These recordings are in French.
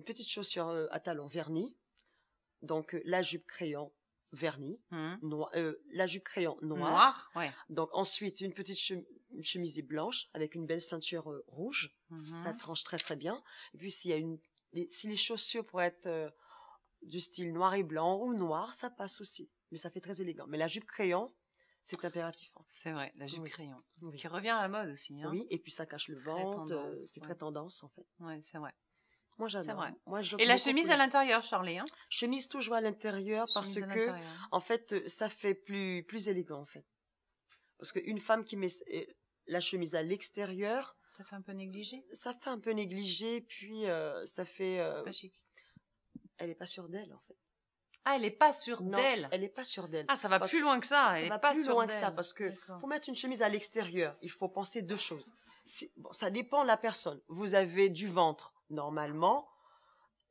une petite chaussure à talons vernis. Donc, la jupe crayon vernis. La jupe crayon noire. Ouais. Donc, ensuite, une petite chemise blanche avec une belle ceinture rouge. Ça tranche très, très bien. Et puis, si les chaussures pourraient être du style noir et blanc ou noir, ça passe aussi. Mais ça fait très élégant. Mais la jupe crayon, c'est impératif. Hein. C'est vrai, la jupe crayon. Oui. Qui revient à la mode aussi. Hein. Oui, et puis ça cache le ventre. C'est très tendance, en fait. Oui, c'est vrai. Moi, j'adore. Moi, et la chemise à l'intérieur, Charlie, hein? Chemise toujours à l'intérieur parce que, en fait, ça fait plus élégant, en fait. Parce qu'une femme qui met la chemise à l'extérieur... Ça fait un peu négligé? Ça fait un peu négligé, puis ça fait... C'est pas chic. Elle n'est pas sûre d'elle, en fait. Ah, elle n'est pas sûre d'elle? Elle n'est pas sûre d'elle. Ah, ça va plus loin que ça. Ça va plus loin que ça, parce que pour mettre une chemise à l'extérieur, il faut penser deux choses. Ça dépend de la personne. Vous avez du ventre, normalement.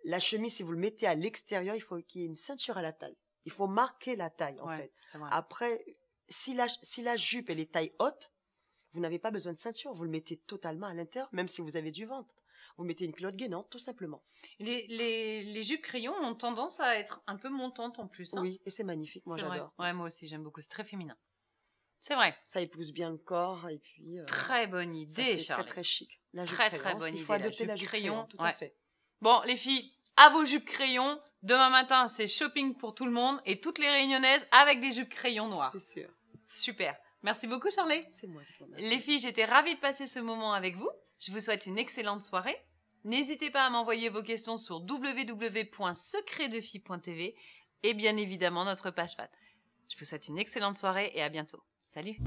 La chemise, si vous le mettez à l'extérieur, il faut qu'il y ait une ceinture à la taille. Il faut marquer la taille, en fait. Après, si la jupe, elle est taille haute, vous n'avez pas besoin de ceinture. Vous le mettez totalement à l'intérieur, même si vous avez du ventre. Vous mettez une culotte gainante, tout simplement. Les jupes crayons ont tendance à être un peu montantes en plus. Hein. Oui, et c'est magnifique. Moi, j'adore. Ouais, moi aussi, j'aime beaucoup. C'est très féminin. C'est vrai. Ça épouse bien le corps et puis... très bonne idée, Charlie. Très, très chic. La jupe très bonne idée. Il faut adopter la jupe crayon, tout à fait. Bon, les filles, à vos jupes crayons. Demain matin, c'est shopping pour tout le monde et toutes les réunionnaises avec des jupes crayons noires. C'est sûr. Super. Merci beaucoup, Charlie. C'est moi qui vous remercie. Les filles, j'étais ravie de passer ce moment avec vous. Je vous souhaite une excellente soirée. N'hésitez pas à m'envoyer vos questions sur www.secretdefille.tv et bien évidemment notre page Pat. Je vous souhaite une excellente soirée et à bientôt. Salut!